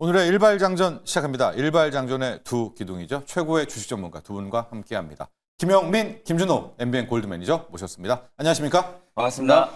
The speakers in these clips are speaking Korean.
오늘의 일발장전 시작합니다. 일발장전의 두 기둥이죠. 최고의 주식 전문가 두 분과 함께합니다. 김영민, 김준호, MBN 골드 매니저 모셨습니다. 안녕하십니까? 반갑습니다.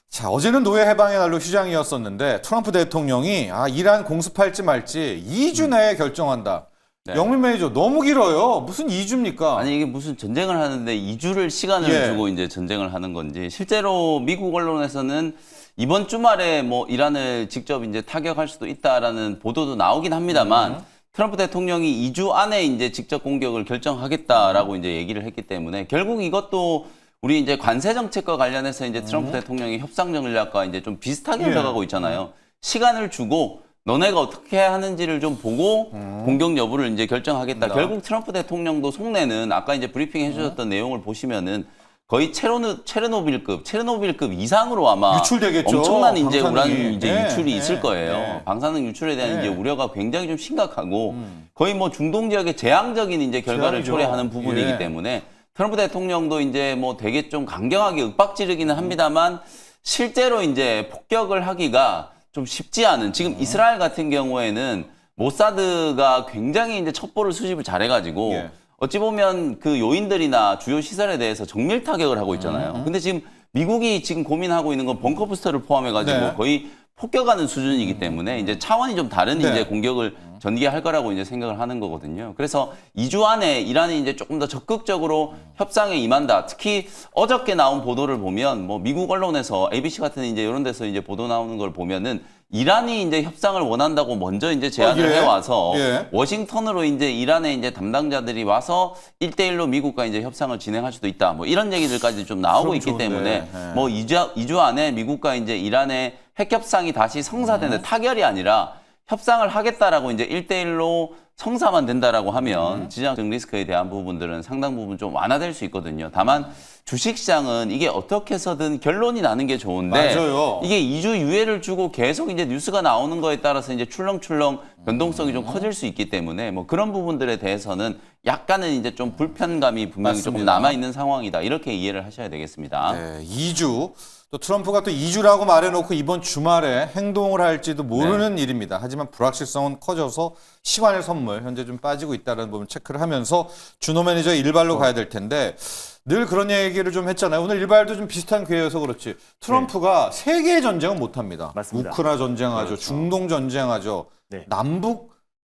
자, 어제는 노예 해방의 날로 휴장이었었는데 트럼프 대통령이 이란 공습할지 말지 2주 내에 결정한다. 네. 영민 매니저 너무 길어요. 무슨 2주입니까? 아니 이게 무슨 전쟁을 하는데 2주를 시간을 주고 이제 전쟁을 하는 건지 실제로 미국 언론에서는 이번 주말에 뭐 이란을 직접 이제 타격할 수도 있다라는 보도도 나오긴 합니다만 트럼프 대통령이 2주 안에 이제 직접 공격을 결정하겠다라고 이제 얘기를 했기 때문에 결국 이것도 우리 이제 관세 정책과 관련해서 이제 트럼프 대통령이 협상 전략과 이제 좀 비슷하게 흘러가고 있잖아요. 시간을 주고 너네가 어떻게 하는지를 좀 보고 공격 여부를 이제 결정하겠다. 결국 트럼프 대통령도 속내는 아까 이제 브리핑 해주셨던 내용을 보시면은 거의 체르노빌급 이상으로 아마 유출되겠죠. 엄청난 이제 방사능이. 우란 이제 유출이 있을 거예요. 네. 방사능 유출에 대한 네. 이제 우려가 굉장히 좀 심각하고 거의 뭐 중동 지역의 재앙적인 이제 결과를 재앙이죠. 초래하는 부분이기 예. 때문에 트럼프 대통령도 이제 뭐 되게 좀 강경하게 윽박지르기는 합니다만 실제로 이제 폭격을 하기가 좀 쉽지 않은 지금 이스라엘 같은 경우에는 모사드가 굉장히 이제 첩보를 수집을 잘해가지고 예. 어찌 보면 그 요인들이나 주요 시설에 대해서 정밀 타격을 하고 있잖아요. 근데 지금 미국이 지금 고민하고 있는 건 벙커 부스터를 포함해가지고 네. 거의 폭격하는 수준이기 때문에 이제 차원이 좀 다른 네. 이제 공격을 전개할 거라고 이제 생각을 하는 거거든요. 그래서 2주 안에 이란이 이제 조금 더 적극적으로 협상에 임한다. 특히 어저께 나온 보도를 보면 뭐 미국 언론에서 ABC 같은 이제 이런 데서 이제 보도 나오는 걸 보면은 이란이 이제 협상을 원한다고 먼저 이제 제안을 예. 해와서 예. 워싱턴으로 이제 이란의 이제 담당자들이 와서 1대1로 미국과 이제 협상을 진행할 수도 있다. 뭐 이런 얘기들까지 좀 나오고 그럼 있기 좋은데. 때문에 예. 뭐 2주 안에 미국과 이제 이란의 핵 협상이 다시 성사되는 타결이 아니라 협상을 하겠다라고 이제 1대1로 성사만 된다라고 하면 지정학적 리스크에 대한 부분들은 상당 부분 좀 완화될 수 있거든요. 다만 주식시장은 이게 어떻게 해서든 결론이 나는 게 좋은데 맞아요. 이게 2주 유예를 주고 계속 이제 뉴스가 나오는 거에 따라서 이제 출렁출렁 변동성이 좀 커질 수 있기 때문에 뭐 그런 부분들에 대해서는 약간은 이제 좀 불편감이 분명히 맞습니다. 조금 남아 있는 상황이다. 이렇게 이해를 하셔야 되겠습니다. 네, 2주. 또 트럼프가 또 2주라고 말해놓고 이번 주말에 행동을 할지도 모르는 일입니다. 하지만 불확실성은 커져서 시간의 선물 현재 좀 빠지고 있다는 부분 체크를 하면서 준호 매니저 일발로 가야 될 텐데 늘 그런 얘기를 좀 했잖아요. 오늘 일발도 좀 비슷한 기회여서 그렇지. 트럼프가 세계의 전쟁은 못합니다. 맞습니다. 우크라 전쟁하죠. 그렇죠. 중동 전쟁하죠. 네.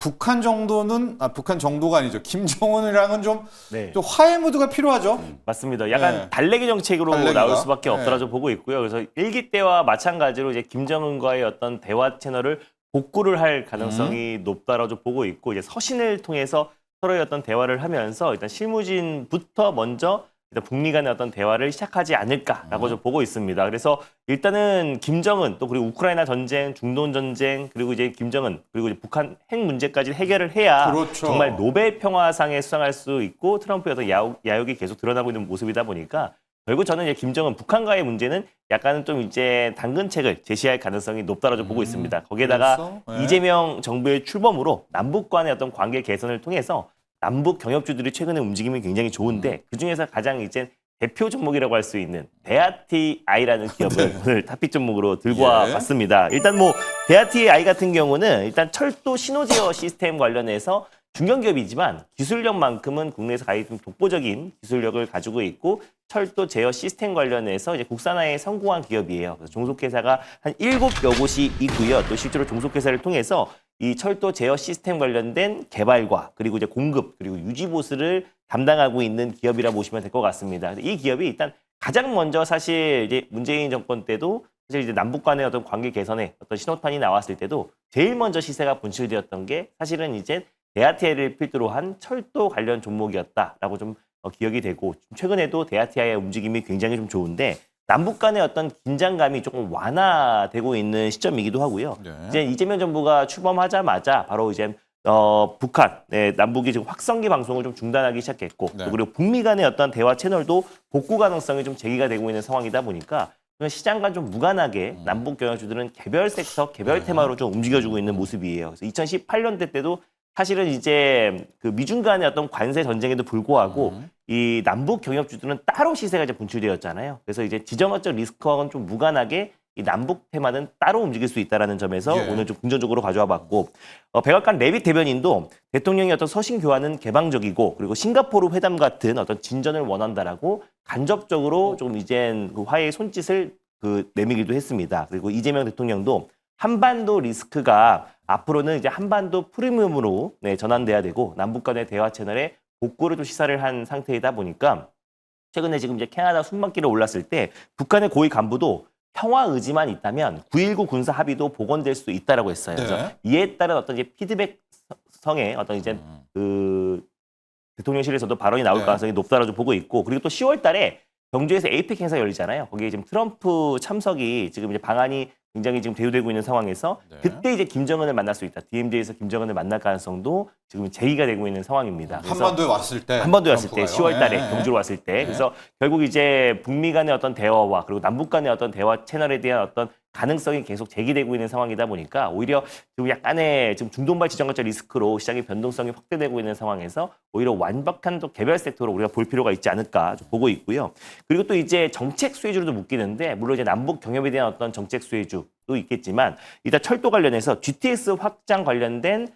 북한 정도는 북한 정도가 아니죠. 김정은이랑은 좀 네, 화해 무드가 필요하죠. 맞습니다. 약간 네. 달래기 정책으로 달래기가? 나올 수밖에 네. 없더라 보고 있고요. 그래서 일기 때와 마찬가지로 이제 김정은과의 어떤 대화 채널을 복구를 할 가능성이 높다라고 좀 보고 있고 이제 서신을 통해서 서로의 어떤 대화를 하면서 일단 실무진부터 먼저 일단 북미 간의 어떤 대화를 시작하지 않을까라고 좀 보고 있습니다. 그래서 일단은 김정은 또 그리고 우크라이나 전쟁, 중동 전쟁 그리고 이제 김정은 그리고 이제 북한 핵 문제까지 해결을 해야 그렇죠. 정말 노벨 평화상에 수상할 수 있고 트럼프의 어떤 야욕이 계속 드러나고 있는 모습이다 보니까 결국 저는 이제 김정은 북한과의 문제는 약간은 좀 이제 당근책을 제시할 가능성이 높다고 좀 보고 있습니다. 거기에다가 그래서? 네. 이재명 정부의 출범으로 남북 간의 어떤 관계 개선을 통해서 남북 경협주들이 최근에 움직임이 굉장히 좋은데 그중에서 가장 이제 대표 종목이라고 할 수 있는 데아티아이라는 기업을 오늘 탑픽 종목으로 들고 예. 와봤습니다. 일단 뭐 데아티아이 같은 경우는 일단 철도 신호제어 시스템 관련해서 중견기업이지만 기술력만큼은 국내에서 가장 좀 독보적인 기술력을 가지고 있고 철도 제어 시스템 관련해서 이제 국산화에 성공한 기업이에요. 그래서 종속회사가 한 7여 곳이 있고요. 또 실제로 종속회사를 통해서 이 철도 제어 시스템 관련된 개발과 그리고 이제 공급 그리고 유지 보수를 담당하고 있는 기업이라 보시면 될 것 같습니다. 이 기업이 일단 가장 먼저 사실 이제 문재인 정권 때도 사실 이제 남북 간의 어떤 관계 개선에 어떤 신호탄이 나왔을 때도 제일 먼저 시세가 분출되었던 게 사실은 이제 데아티아이를 필두로 한 철도 관련 종목이었다라고 좀 기억이 되고 최근에도 데아티아이의 움직임이 굉장히 좀 좋은데 남북 간의 어떤 긴장감이 조금 완화되고 있는 시점이기도 하고요. 네. 이제 이재명 정부가 출범하자마자 바로 이제 북한, 남북이 지금 확성기 방송을 좀 중단하기 시작했고 네. 또 그리고 북미 간의 어떤 대화 채널도 복구 가능성이 좀 제기가 되고 있는 상황이다 보니까 시장과 좀 무관하게 남북 경영주들은 개별 섹터, 개별 테마로 좀 움직여주고 있는 모습이에요. 그래서 2018년대 때도 사실은 이제 그 미중 간의 어떤 관세 전쟁에도 불구하고 이 남북 경협주들은 따로 시세가 이제 분출되었잖아요. 그래서 이제 지정학적 리스크와는 좀 무관하게 이 남북 테마는 따로 움직일 수 있다는 점에서 예. 오늘 좀 긍정적으로 가져와 봤고 백악관 레빗 대변인도 대통령의 어떤 서신 교환은 개방적이고 그리고 싱가포르 회담 같은 어떤 진전을 원한다라고 간접적으로 좀 이젠 그 화해의 손짓을 내밀기도 했습니다. 그리고 이재명 대통령도 한반도 리스크가 앞으로는 이제 한반도 프리미엄으로 전환돼야 되고 남북 간의 대화 채널에 복구를 좀 시사를 한 상태이다 보니까 최근에 지금 이제 캐나다 순방길에 올랐을 때 북한의 고위 간부도 평화 의지만 있다면 9.19 군사 합의도 복원될 수 있다라고 했어요. 네. 그래서 이에 따른 어떤 이제 피드백성의 어떤 이제 그 대통령실에서도 발언이 나올 네. 가능성이 높다라고 좀 보고 있고 그리고 또 10월 달에 경주에서 에이펙 행사 열리잖아요. 거기에 지금 트럼프 참석이 지금 이제 방안이 굉장히 지금 대두되고 있는 상황에서 네. 그때 이제 김정은을 만날 수 있다. DMZ에서 김정은을 만날 가능성도 지금 제기가 되고 있는 상황입니다. 그래서 한반도에 왔을 때. 한반도에 왔을 때, 트럼프가요. 10월 달에 네. 경주로 왔을 때. 네. 그래서 결국 이제 북미 간의 어떤 대화와 그리고 남북 간의 어떤 대화 채널에 대한 어떤 가능성이 계속 제기되고 있는 상황이다 보니까 오히려 지금 약간의 지금 중동발 지정학적 리스크로 시장의 변동성이 확대되고 있는 상황에서 오히려 완벽한 또 개별 섹터로 우리가 볼 필요가 있지 않을까 좀 보고 있고요. 그리고 또 이제 정책 수혜주로도 묶이는데 물론 이제 남북 경협에 대한 어떤 정책 수혜주도 있겠지만 일단 철도 관련해서 GTX 확장 관련된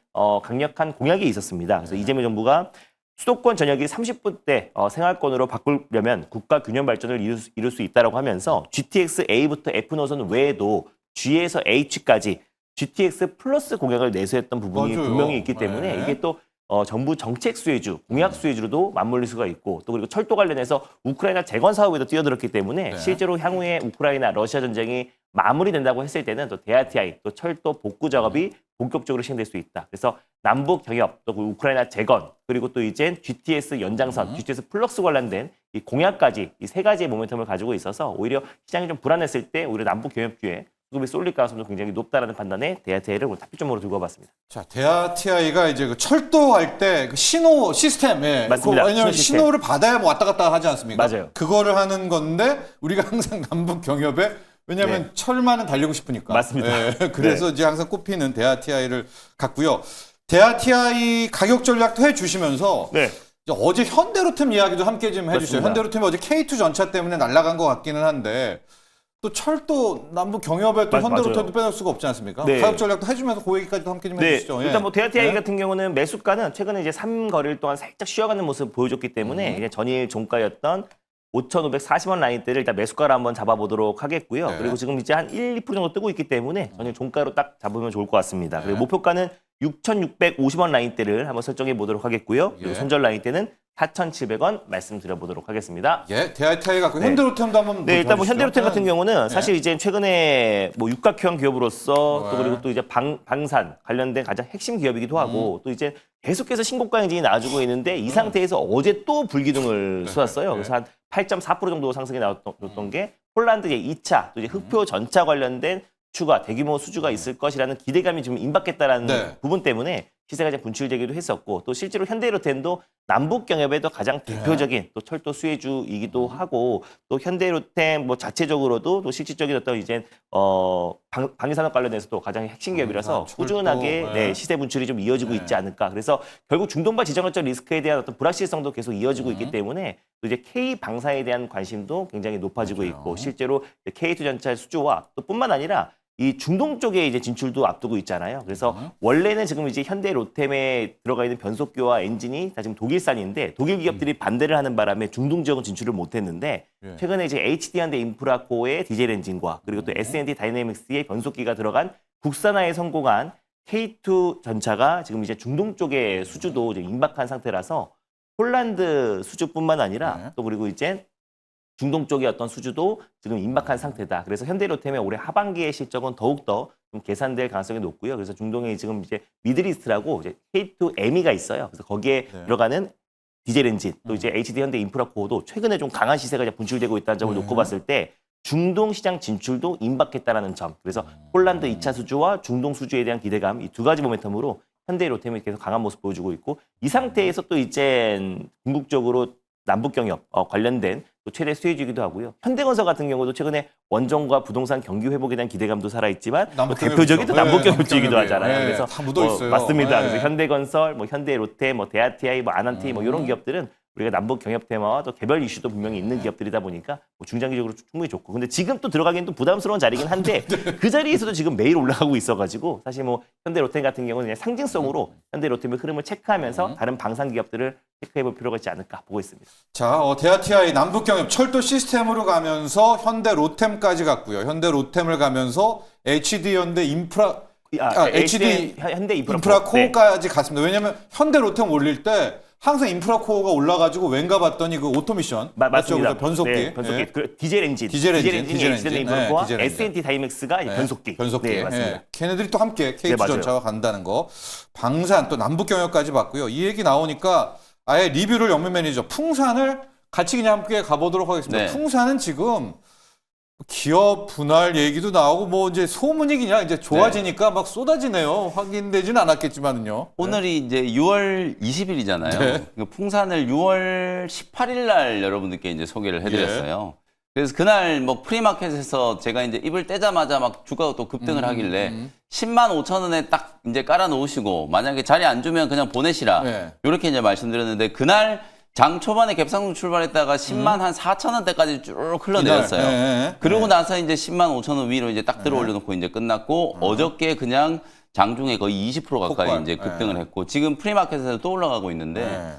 강력한 공약이 있었습니다. 그래서 이재명 정부가 수도권 전역이 30분대 생활권으로 바꾸려면 국가 균형 발전을 이룰 수 있다라고 하면서 GTX A부터 F 노선 외에도 G에서 H까지 GTX 플러스 공약을 내세웠던 부분이 맞아요. 분명히 있기 때문에 네. 이게 또 정부 정책 수혜주, 공약 수혜주로도 맞물릴 수가 있고 또 그리고 철도 관련해서 우크라이나 재건 사업에도 뛰어들었기 때문에 네. 실제로 향후에 우크라이나 러시아 전쟁이 마무리된다고 했을 때는 또 대아티아이 또 철도 복구 작업이 본격적으로 시행될 수 있다. 그래서 남북 경협 또 우크라이나 재건 그리고 또 이제 GTS 연장선, GTS 플러스 관련된 이 공약까지 이 세 가지의 모멘텀을 가지고 있어서 오히려 시장이 좀 불안했을 때 오히려 남북 경협주에 수급이 쏠릴 가능성도 굉장히 높다라는 판단에 대아티아이를 오늘 탑픽점으로 들고 와봤습니다. 자, 대아티아이가 이제 그 철도할 때 그 신호 시스템, 예. 맞습니다. 그거 왜냐면 신호 시스템. 신호를 받아야 뭐 왔다 갔다 하지 않습니까? 맞아요. 그거를 하는 건데 우리가 항상 남북 경협에 왜냐하면 네. 철만은 달리고 싶으니까. 맞습니다. 예. 그래서 이제 항상 꼽히는 대아티아이를 갖고요. 대아티아이 가격 전략도 해주시면서 네. 이제 어제 현대로템 이야기도 함께 좀 해주세요. 맞습니다. 현대로템이 어제 K2 전차 때문에 날아간 것 같기는 한데 또 철도 남북 경협에 또 현대로템도 맞아요. 빼놓을 수가 없지 않습니까? 네. 가격 전략도 해주면서 그 얘기까지도 함께 좀 해주시죠. 예. 일단 뭐 대아티아이 네? 같은 경우는 매수가는 최근에 이제 3거래일 동안 살짝 쉬어가는 모습을 보여줬기 때문에 이제 전일 종가였던 5,540원 라인대를 일단 매수가로 한번 잡아보도록 하겠고요. 네. 그리고 지금 이제 한 1, 2% 정도 뜨고 있기 때문에 전일 종가로 딱 잡으면 좋을 것 같습니다. 네. 그리고 목표가는 6,650원 라인대를 한번 설정해 보도록 하겠고요. 그리고 예. 선절 라인대는 4,700원 말씀드려보도록 하겠습니다. 예, 대아티아이 갖고 네. 현대로템도 한번 네, 일단 뭐 보여주시죠. 현대로템 같은 네. 경우는 사실 이제 최근에 뭐 육각형 기업으로서 네. 또 그리고 또 이제 방산 관련된 가장 핵심 기업이기도 하고 또 이제 계속해서 신고가 행진이 나와주고 있는데 이 상태에서 어제 또 불기둥을 쏘았어요. 그래서 한 8.4% 정도 상승이 나왔던 게 폴란드 이제 2차 또 이제 흑표 전차 관련된 추가 대규모 수주가 있을 것이라는 기대감이 좀 임박했다라는 네. 부분 때문에 시세가 좀 분출되기도 했었고 또 실제로 현대로템도 남북 경협에도 가장 대표적인 또 철도 수혜주이기도 하고 또 현대로템 뭐 자체적으로도 또 실질적인 어떤 이제 방위산업 관련해서도 가장 핵심 기업이라서 철도, 꾸준하게 네. 시세 분출이 좀 이어지고 있지 않을까. 그래서 결국 중동발 지정학적 리스크에 대한 어떤 불확실성도 계속 이어지고 있기 때문에 또 이제 K 방사에 대한 관심도 굉장히 높아지고 맞아요. 있고 실제로 K2 전차의 수주와 또 뿐만 아니라 이 중동 쪽에 이제 진출도 앞두고 있잖아요. 그래서 원래는 지금 이제 현대 로템에 들어가 있는 변속기와 엔진이 다 지금 독일산인데 독일 기업들이 반대를 하는 바람에 중동 지역은 진출을 못했는데 예. 최근에 이제 HD 현대 인프라코의 디젤 엔진과 그리고 또 S&D 다이내믹스의 변속기가 들어간 국산화에 성공한 K2 전차가 지금 이제 중동 쪽에 수주도 이제 임박한 상태라서 폴란드 수주뿐만 아니라 네. 또 그리고 이제 중동 쪽의 어떤 수주도 지금 임박한 상태다. 그래서 현대로템의 올해 하반기의 실적은 더욱더 좀 개선될 가능성이 높고요. 그래서 중동에 지금 이제 미드리스트라고 이제 K2M이가 있어요. 그래서 거기에 네. 들어가는 디젤 엔진 또 이제 HD 현대 인프라코어도 최근에 좀 강한 시세가 이제 분출되고 있다는 점을 놓고 봤을 때 중동 시장 진출도 임박했다라는 점. 그래서 폴란드 2차 수주와 중동 수주에 대한 기대감 이 두 가지 모멘텀으로 현대로템이 계속 강한 모습 보여주고 있고 이 상태에서 또 이제 궁극적으로 남북 경협 관련된 또 최대 수혜주이기도 하고요. 현대건설 같은 경우도 최근에 원전과 부동산 경기 회복에 대한 기대감도 살아있지만 남북 대표적인 또 경협이죠. 남북 네, 경협주이기도 남북 하잖아요. 경협이에요. 그래서 다 묻어 있어요. 맞습니다. 네. 그래서 현대건설, 뭐 현대로템, 뭐 대아티아이, 뭐 아난티 뭐 이런 기업들은 우리가 남북 경협 테마와 또 개별 이슈도 분명히 있는 기업들이다 보니까 뭐 중장기적으로 충분히 좋고 근데 지금 또 들어가기엔 또 부담스러운 자리긴 한데 그 자리에서도 지금 매일 올라가고 있어가지고 사실 뭐 현대 롯데 같은 경우는 그냥 상징성으로 현대 롯데의 흐름을 체크하면서 다른 방산 기업들을 체크해볼 필요가 있지 않을까 보고 있습니다. 자, 대하TI 남북경협 철도 시스템으로 가면서 현대 로템까지 갔고요. 현대 로템을 가면서 HD 현대 인프라 HD 현대 인프라 코어까지 갔습니다. 왜냐하면 현대 로템 올릴 때 항상 인프라 코어가 올라가지고 왠가 봤더니 그 오토미션 맞습니다. 그래서 변속기, 네, 변속기. 예. 그 디젤 엔진이 디젤 엑시덴트 엔진. 인프라 코어와 디젤 엔진. S&T 다이맥스가 변속기. 변속기. 네, 맞습니다. 예. 걔네들이 또 함께 네, 맞아요. KT전차와 간다는 거. 방산 또 남북경협까지 봤고요. 이 얘기 나오니까 아예 리뷰를 영민 매니저 풍산을 같이 그냥 함께 가보도록 하겠습니다. 네. 풍산은 지금 기업 분할 얘기도 나오고 뭐 이제 소문이 그냥 이제 좋아지니까 막 쏟아지네요. 확인되지는 않았겠지만은요. 오늘이 이제 6월 20일이잖아요. 네. 풍산을 6월 18일 날 여러분들께 이제 소개를 해드렸어요. 그래서 그날 뭐 프리마켓에서 제가 이제 입을 떼자마자 막 주가가 또 급등을 하길래 10만 5천 원에 딱 이제 깔아 놓으시고 만약에 자리 안 주면 그냥 보내시라. 네. 이렇게 이제 말씀드렸는데 그날 장 초반에 갭상승 출발했다가 10만 한 4천 원대까지 쭉 흘러내렸어요. 네. 그러고 나서 이제 10만 5천 원 위로 이제 딱 들어 올려놓고 이제 끝났고 어저께 그냥 장중에 거의 20% 가까이 폭발. 이제 급등을 했고 지금 프리마켓에서 또 올라가고 있는데 네.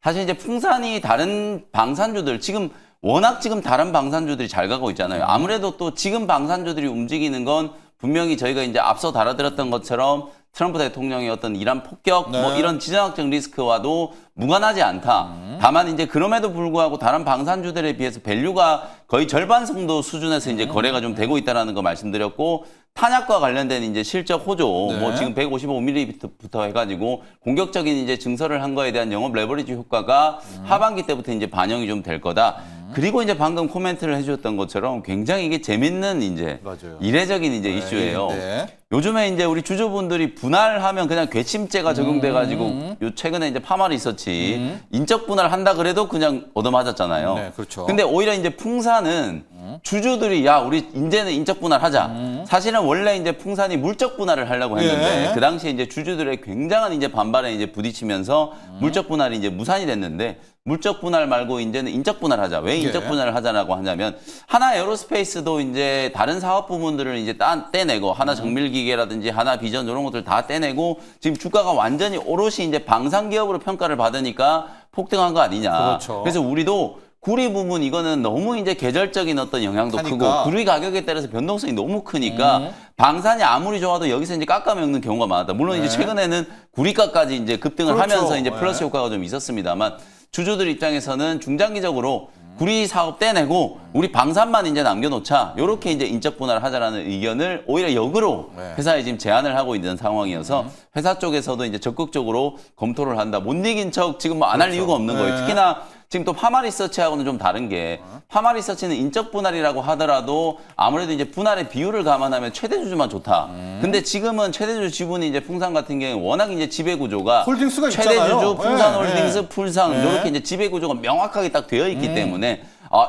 사실 이제 풍산이 다른 방산주들 지금 워낙 지금 다른 방산주들이 잘 가고 있잖아요. 아무래도 또 지금 방산주들이 움직이는 건 분명히 저희가 이제 앞서 다뤄드렸던 것처럼 트럼프 대통령의 어떤 이란 폭격 네. 뭐 이런 지정학적 리스크와도 무관하지 않다. 다만 이제 그럼에도 불구하고 다른 방산주들에 비해서 밸류가 거의 절반 정도 수준에서 이제 거래가 좀 되고 있다라는 거 말씀드렸고 탄약과 관련된 이제 실적 호조 네. 뭐 지금 155mm부터 해가지고 공격적인 이제 증설을 한 거에 대한 영업 레버리지 효과가 하반기 때부터 이제 반영이 좀 될 거다. 그리고 이제 방금 코멘트를 해주셨던 것처럼 굉장히 이게 재밌는 이제 맞아요. 이례적인 이제 이슈예요. 네. 요즘에 이제 우리 주주분들이 분할하면 그냥 괴침죄가 적용돼가지고 요 최근에 이제 파말이 있었지 인적 분할한다 그래도 그냥 얻어맞았잖아요. 네, 그렇죠. 근데 오히려 이제 풍산은 주주들이 야 우리 이제는 인적 분할하자. 사실은 원래 이제 풍산이 물적 분할을 하려고 했는데 예. 그 당시에 이제 주주들의 굉장한 이제 반발에 이제 부딪히면서 물적 분할이 이제 무산이 됐는데. 물적 분할 말고 이제는 인적 분할하자. 왜 인적 분할을 하자라고 하냐면 하나 에어로스페이스도 이제 다른 사업 부문들을 이제 떼내고 하나 정밀기계라든지 하나 비전 이런 것들 다 떼내고 지금 주가가 완전히 오롯이 이제 방산 기업으로 평가를 받으니까 폭등한 거 아니냐. 그렇죠. 그래서 우리도 구리 부분 이거는 너무 이제 계절적인 어떤 영향도 하니까. 크고 구리 가격에 따라서 변동성이 너무 크니까 방산이 아무리 좋아도 여기서 이제 깎아먹는 경우가 많았다. 물론 이제 최근에는 구리가까지 이제 급등을 그렇죠. 하면서 이제 플러스 효과가 좀 있었습니다만 주주들 입장에서는 중장기적으로 구리 사업 떼내고 우리 방산만 이제 남겨놓자. 요렇게 이제 인적 분할을 하자라는 의견을 오히려 역으로 네. 회사에 지금 제안을 하고 있는 상황이어서 회사 쪽에서도 이제 적극적으로 검토를 한다. 못 이긴 척 지금 뭐 안 할 이유가 없는 거예요. 네. 특히나 지금 또 파마 리서치하고는 좀 다른 게 파마 리서치는 인적 분할이라고 하더라도 아무래도 이제 분할의 비율을 감안하면 최대주주만 좋다. 근데 지금은 최대주주 지분이 이제 풍산 같은 경우에 워낙 이제 지배 구조가 홀딩스가 최대주주 있잖아요. 풍산홀딩스 네. 풀상 네. 이렇게 이제 지배 구조가 명확하게 딱 되어 있기 때문에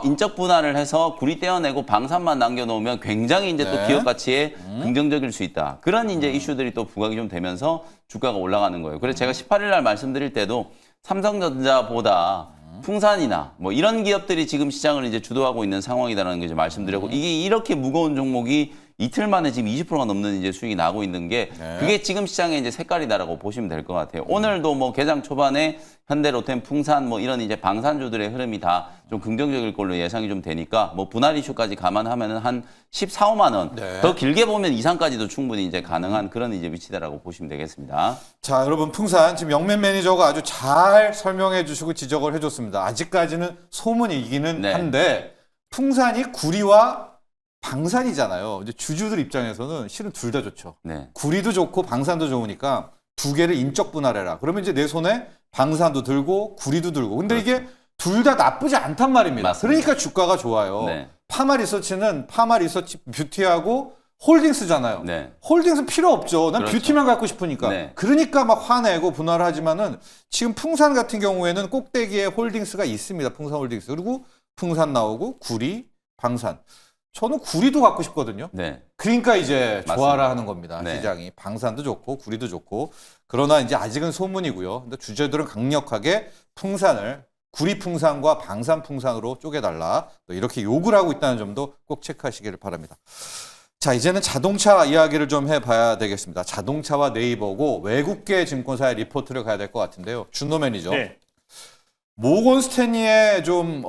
인적 분할을 해서 구리 떼어내고 방산만 남겨놓으면 굉장히 이제 또 네. 기업 가치에 긍정적일 수 있다. 그런 이제 이슈들이 또 부각이 좀 되면서 주가가 올라가는 거예요. 그래서 제가 18일 날 말씀드릴 때도 삼성전자보다 풍산이나 뭐 이런 기업들이 지금 시장을 이제 주도하고 있는 상황이다라는 걸 이제 말씀드렸고 이게 이렇게 무거운 종목이 이틀 만에 지금 20%가 넘는 이제 수익이 나고 있는 게 그게 지금 시장의 이제 색깔이다라고 보시면 될 것 같아요. 오늘도 뭐 개장 초반에 현대, 롯데, 풍산 뭐 이런 이제 방산주들의 흐름이 다 좀 긍정적일 걸로 예상이 좀 되니까 뭐 분할 이슈까지 감안하면은 한 14, 5만 원. 네. 더 길게 보면 이상까지도 충분히 이제 가능한 그런 이제 위치다라고 보시면 되겠습니다. 자, 여러분 풍산 지금 영맨 매니저가 아주 잘 설명해 주시고 지적을 해줬습니다. 아직까지는 소문이기는 네. 한데 풍산이 구리와 방산이잖아요. 이제 주주들 입장에서는 실은 둘 다 좋죠. 네. 구리도 좋고 방산도 좋으니까 두 개를 인적 분할해라. 그러면 이제 내 손에 방산도 들고 구리도 들고. 근데 이게 둘 다 나쁘지 않단 말입니다. 맞습니다. 그러니까 주가가 좋아요. 네. 파마 리서치는 파마 리서치 뷰티하고 홀딩스잖아요. 네. 홀딩스 필요 없죠. 난 그렇죠. 뷰티만 갖고 싶으니까. 네. 그러니까 막 화내고 분할을 하지만은 지금 풍산 같은 경우에는 꼭대기에 홀딩스가 있습니다. 풍산 홀딩스. 그리고 풍산 나오고 구리, 방산. 저는 구리도 갖고 싶거든요. 네. 그러니까 이제 맞습니다. 좋아라 하는 겁니다. 네. 시장이. 방산도 좋고 구리도 좋고. 그러나 이제 아직은 소문이고요. 근데 주주들은 강력하게 풍산을 구리풍산과 방산풍산으로 쪼개달라. 또 이렇게 요구를 하고 있다는 점도 꼭 체크하시기를 바랍니다. 자, 이제는 자동차 이야기를 좀 해봐야 되겠습니다. 자동차와 네이버고 외국계 증권사의 리포트를 가야 될 것 같은데요. 준호 매니저. 네. 모건 스탠리에 좀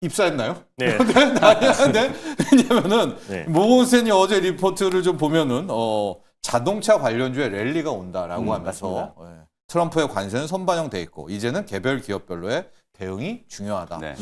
입사했나요? 네. 네. 왜냐면은 네. 모건 스탠리 어제 리포트를 좀 보면은 자동차 관련주에 랠리가 온다라고 하면서 트럼프의 관세는 선반영돼 있고 이제는 개별 기업별로의 대응이 중요하다. 네.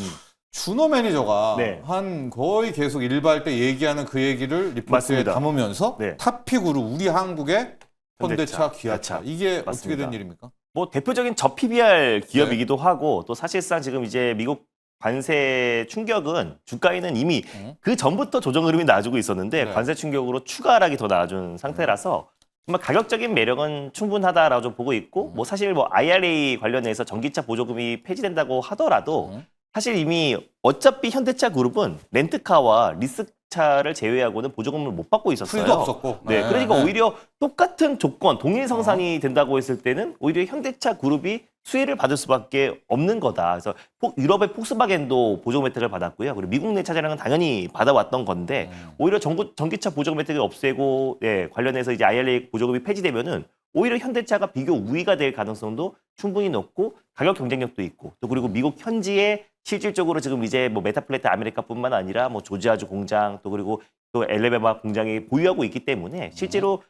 준호 매니저가 네. 한 거의 계속 일발 때 얘기하는 그 얘기를 리포트에 맞습니다. 담으면서 네. 탑픽으로 우리 한국의 현대차, 현대차, 기아차 기아차. 이게 어떻게 맞습니다. 된 일입니까? 뭐 대표적인 저-PBR 기업이기도 하고 또 사실상 지금 이제 미국 관세 충격은 주가에는 이미 그 전부터 조정 흐름이 나아지고 있었는데 네. 관세 충격으로 추가 하락이 더 나아진 상태라서 정말 가격적인 매력은 충분하다라고 좀 보고 있고 뭐 사실 뭐 IRA 관련해서 전기차 보조금이 폐지된다고 하더라도 사실 이미 어차피 현대차 그룹은 렌트카와 리스차를 제외하고는 보조금을 못 받고 있었어요. 풀도 없었고. 네, 그러니까 오히려 똑같은 조건, 동일 성산이 된다고 했을 때는 오히려 현대차 그룹이 수혜를 받을 수밖에 없는 거다. 그래서 유럽의 폭스바겐도 보조금 혜택을 받았고요. 그리고 미국 내 차량은 당연히 받아왔던 건데 오히려 전기차 보조금 혜택을 없애고 관련해서 이제 IRA 보조금이 폐지되면은 오히려 현대차가 비교 우위가 될 가능성도 충분히 높고 가격 경쟁력도 있고 또 그리고 미국 현지에 실질적으로 지금 이제 뭐 메타플레트 아메리카뿐만 아니라 뭐 조지아주 공장 또 그리고 또 엘레베마 공장이 보유하고 있기 때문에 실제로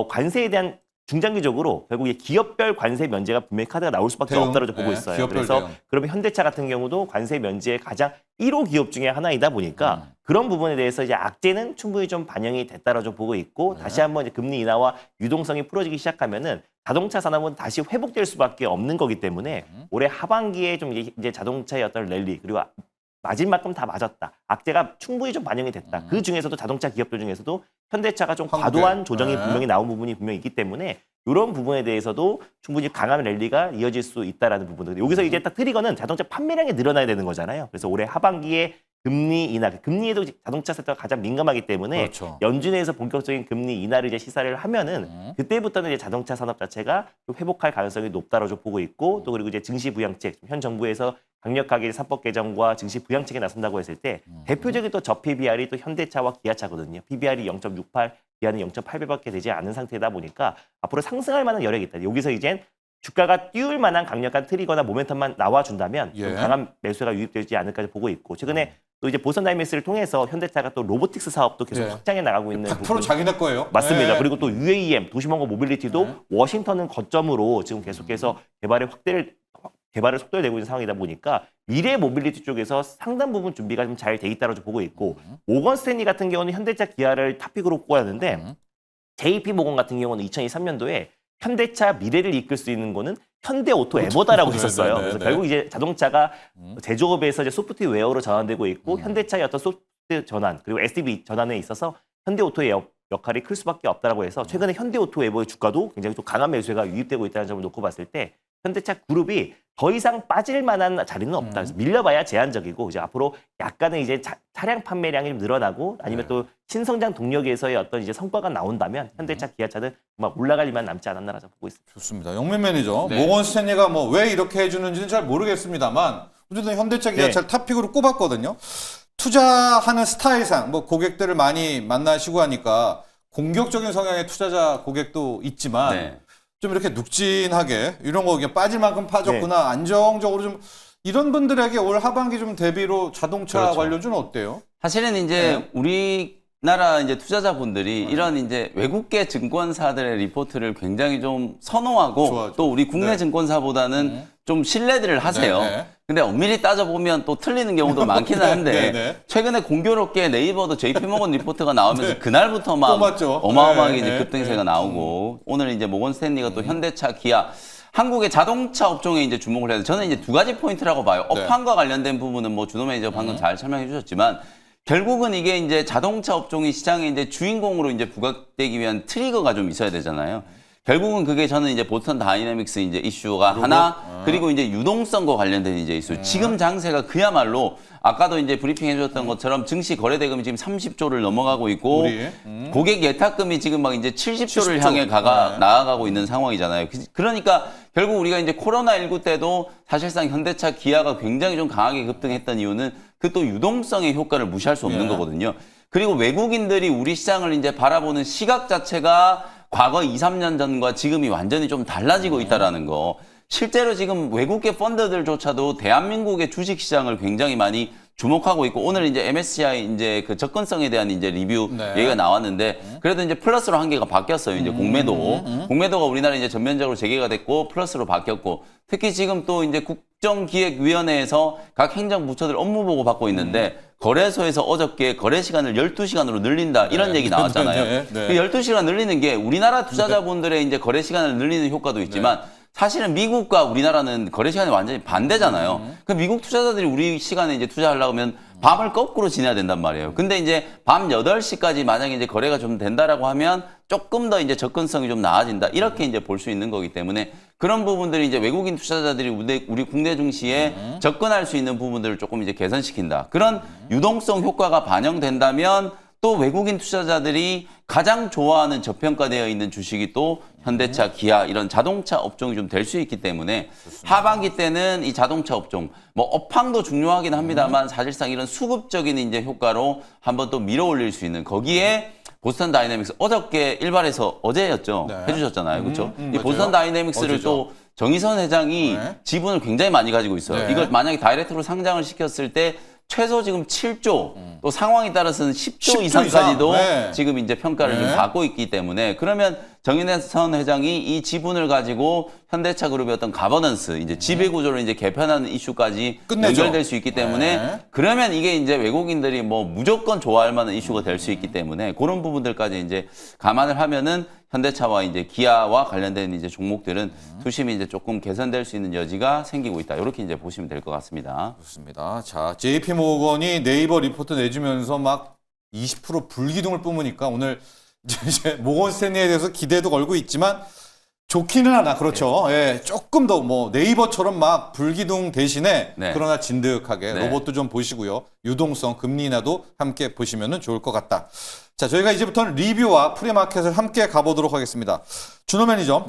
관세에 대한 중장기적으로 결국에 기업별 관세 면제가 분명히 카드가 나올 수밖에 대응. 없다고 보고 네, 있어요. 기업별 그래서 대응. 그러면 현대차 같은 경우도 관세 면제의 가장 1호 기업 중에 하나이다 보니까 그런 부분에 대해서 이제 악재는 충분히 좀 반영이 됐다고 좀 보고 있고 다시 한번 이제 금리 인하와 유동성이 풀어지기 시작하면은 자동차 산업은 다시 회복될 수밖에 없는 거기 때문에 올해 하반기에 좀 이제 자동차의 어떤 랠리 그리고 맞을 만큼 다 맞았다. 악재가 충분히 좀 반영이 됐다. 그 중에서도 자동차 기업들 중에서도 현대차가 좀 한국에. 과도한 조정이 네. 분명히 나온 부분이 분명히 있기 때문에 이런 부분에 대해서도 충분히 강한 랠리가 이어질 수 있다라는 부분들. 여기서 이제 딱 트리거는 자동차 판매량이 늘어나야 되는 거잖아요. 그래서 올해 하반기에 금리 인하, 금리에도 자동차 섹터가 가장 민감하기 때문에 그렇죠. 연준에서 본격적인 금리 인하를 이제 시사를 하면은 그때부터는 이제 자동차 산업 자체가 좀 회복할 가능성이 높다고 좀 보고 있고 또 그리고 이제 증시 부양책, 현 정부에서 강력하게 사법 개정과 증시 부양책에 나선다고 했을 때 대표적인 또 저 PBR이 또 현대차와 기아차거든요. PBR이 0.68, 기아는 0.8배밖에 되지 않은 상태다 보니까 앞으로 상승할 만한 여력이 있다. 여기서 이젠 주가가 띄울 만한 강력한 트리거나 모멘텀만 나와준다면 좀 예. 강한 매수가 유입되지 않을까 보고 있고 최근에 또 이제 보선 다이메스를 통해서 현대차가 또 로보틱스 사업도 계속 네. 확장해 나가고 있는 100% 자기네 거예요. 맞습니다. 네. 그리고 또 UAM 도시망고 모빌리티도 워싱턴은 거점으로 지금 계속해서 개발을 속도를 내고 있는 상황이다 보니까 미래 모빌리티 쪽에서 상당 부분 준비가 좀 잘 돼 있다고 좀 보고 있고 모건 스탠리 같은 경우는 현대차 기아를 탑픽으로 꼽았는데 JP 모건 같은 경우는 2023년도에 현대차 미래를 이끌 수 있는 거는 현대오토 에버다라고 했었어요. 그래서 결국 이제 자동차가 제조업에서 이제 소프트웨어로 전환되고 있고 현대차의 어떤 소프트 전환 그리고 SDV 전환에 있어서 현대오토의 역할이 클 수밖에 없다라고 해서 최근에 현대오토 에버의 주가도 굉장히 또 강한 매수세가 유입되고 있다는 점을 놓고 봤을 때 현대차 그룹이 더 이상 빠질 만한 자리는 없다. 그래서 밀려봐야 제한적이고 이제 앞으로 약간은 이제 차량 판매량이 좀 늘어나고 아니면 또 신성장 동력에서의 어떤 이제 성과가 나온다면 현대차, 기아차는 정말 올라갈 일만 남지 않았나라고 보고 있습니다. 좋습니다. 영민 매니저, 네. 모건 스탠리가 뭐 왜 이렇게 해주는지는 잘 모르겠습니다만 어쨌든 현대차, 기아차를 탑픽으로 꼽았거든요. 투자하는 스타일상 뭐 고객들을 많이 만나시고 하니까 공격적인 성향의 투자자 고객도 있지만 네. 좀 이렇게 묵진하게 이런 거 그냥 빠질 만큼 빠졌구나 안정적으로 좀 이런 분들에게 올 하반기 좀 대비로 자동차 그렇죠. 관련주는 어때요? 사실은 이제 우리나라 이제 투자자분들이 이런 이제 외국계 증권사들의 리포트를 굉장히 좀 선호하고 좋아하죠. 또 우리 국내 네. 증권사보다는 좀 신뢰들을 하세요. 네, 네. 근데 엄밀히 따져보면 또 틀리는 경우도 많기는 한데 네, 네. 최근에 공교롭게 네이버도 JP모건 리포트가 나오면서 네. 그날부터 또 막 맞죠. 어마어마하게 네, 이제 네, 급등세가 네. 나오고 오늘 이제 모건 스탠리가 또 현대차, 기아 한국의 자동차 업종에 이제 주목을 해야 돼. 저는 이제 두 가지 포인트라고 봐요. 네. 업황과 관련된 부분은 뭐 준호 매니저 방금 잘 설명해 주셨지만 결국은 이게 이제 자동차 업종이 시장의 이제 주인공으로 이제 부각되기 위한 트리거가 좀 있어야 되잖아요. 결국은 그게 저는 이제 보스턴 다이내믹스 이제 이슈가 하나, 그리고 이제 유동성과 관련된 이제 이슈. 지금 장세가 그야말로 아까도 이제 브리핑 해줬던 것처럼 증시 거래 대금이 지금 30조를 넘어가고 있고 고객 예탁금이 지금 막 이제 70조를 70조. 향해 나아가고 있는 상황이잖아요. 그러니까 결국 우리가 이제 코로나19 때도 사실상 현대차, 기아가 굉장히 좀 강하게 급등했던 이유는 그 또 유동성의 효과를 무시할 수 없는 거거든요. 그리고 외국인들이 우리 시장을 이제 바라보는 시각 자체가 과거 2, 3년 전과 지금이 완전히 좀 달라지고 있다라는 거. 실제로 지금 외국계 펀드들조차도 대한민국의 주식 시장을 굉장히 많이 주목하고 있고, 오늘 이제 MSCI 이제 그 접근성에 대한 이제 리뷰 얘기가 나왔는데, 그래도 이제 플러스로 한 개가 바뀌었어요. 이제 공매도가 우리나라 이제 전면적으로 재개가 됐고 플러스로 바뀌었고, 특히 지금 또 이제 국정기획위원회에서 각 행정부처들 업무 보고 받고 있는데, 거래소에서 어저께 거래 시간을 12시간으로 늘린다 이런 얘기 나왔잖아요. 그 12시간 늘리는 게 우리나라 투자자분들의 이제 거래 시간을 늘리는 효과도 있지만 사실은 미국과 우리나라는 거래 시간이 완전히 반대잖아요. 그 미국 투자자들이 우리 시간에 이제 투자하려고 하면 밤을 거꾸로 지내야 된단 말이에요. 근데 이제 밤 8시까지 만약에 이제 거래가 좀 된다라고 하면 조금 더 이제 접근성이 좀 나아진다. 이렇게 이제 볼 수 있는 거기 때문에 그런 부분들이 이제 외국인 투자자들이 우리 국내 증시에 접근할 수 있는 부분들을 조금 이제 개선시킨다. 그런 유동성 효과가 반영된다면 또 외국인 투자자들이 가장 좋아하는 저평가되어 있는 주식이 또 현대차, 기아 이런 자동차 업종이 좀 될 수 있기 때문에 하반기 때는 이 자동차 업종 뭐 업황도 중요하긴 합니다만 사실상 이런 수급적인 이제 효과로 한번 또 밀어 올릴 수 있는 거기에 보스턴 다이내믹스 어저께 일발에서 어제였죠. 해주셨잖아요. 그렇죠? 이 보스턴 다이내믹스를 어제죠. 또 정의선 회장이 지분을 굉장히 많이 가지고 있어요. 이걸 만약에 다이렉트로 상장을 시켰을 때 최소 지금 7조, 또 상황에 따라서는 10조 이상까지도 이상. 지금 이제 평가를 좀 받고 있기 때문에 그러면 정인선 회장이 이 지분을 가지고 현대차 그룹의 어떤 가버넌스, 이제 지배 구조를 이제 개편하는 이슈까지 끝내죠. 연결될 수 있기 때문에 그러면 이게 이제 외국인들이 뭐 무조건 좋아할 만한 이슈가 될 수 있기 때문에 그런 부분들까지 이제 감안을 하면은 현대차와 이제 기아와 관련된 이제 종목들은 투심이 이제 조금 개선될 수 있는 여지가 생기고 있다. 이렇게 이제 보시면 될 것 같습니다. 좋습니다. 자, JP 모건이 네이버 리포트 내주면서 막 20% 불기둥을 뿜으니까 오늘 이제 모건 스탠리에 대해서 기대도 걸고 있지만 좋기는 하나 그렇죠. 예, 조금 더 뭐 네이버처럼 막 불기둥 대신에 그러나 진득하게 로봇도 좀 보시고요. 유동성, 금리 인하도 함께 보시면 좋을 것 같다. 자, 저희가 이제부터는 리뷰와 프리마켓을 함께 가보도록 하겠습니다. 준호 매니저,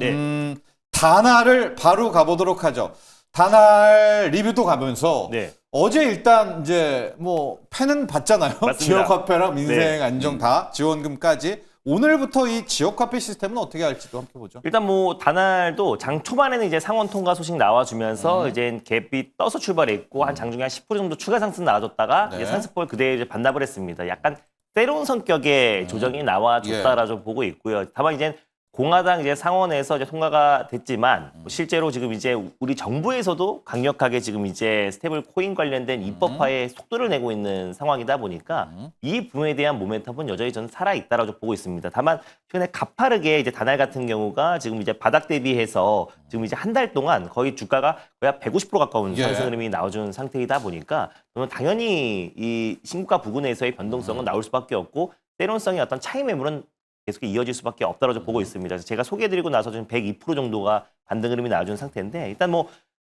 다날을 바로 가보도록 하죠. 다날 리뷰도 가면서 어제 일단 이제 뭐 패는 받잖아요. 지역 화폐랑 민생 안정 다 지원금까지. 오늘부터 이 지역 화폐 시스템은 어떻게 할지도 함께 보죠. 일단 뭐 다날도 장 초반에는 이제 상원 통과 소식 나와주면서 이제 갭이 떠서 출발했고 한 장중에 한 10% 정도 추가 상승 나와줬다가 이제 산스폴 그대로 이제 반납을 했습니다. 약간 새로운 성격의 조정이 나와줬다라고 보고 있고요. 다만 이제 공화당 이제 상원에서 이제 통과가 됐지만 실제로 지금 이제 우리 정부에서도 강력하게 지금 이제 스테이블 코인 관련된 입법화에 속도를 내고 있는 상황이다 보니까 이 부분에 대한 모멘텀은 여전히 저는 살아 있다라고 보고 있습니다. 다만 최근에 가파르게 이제 다날 같은 경우가 지금 이제 바닥 대비해서 지금 이제 한 달 동안 거의 주가가 거의 150% 가까운 상승 흐름이 나와준 상태이다 보니까 저는 당연히 이 신고가 부근에서의 변동성은 나올 수밖에 없고 때론성의 어떤 차이 매물은 계속 이어질 수밖에 없다고 보고 있습니다. 그래서 제가 소개해드리고 나서 좀 102% 정도가 반등 흐름이 나와준 상태인데 일단 뭐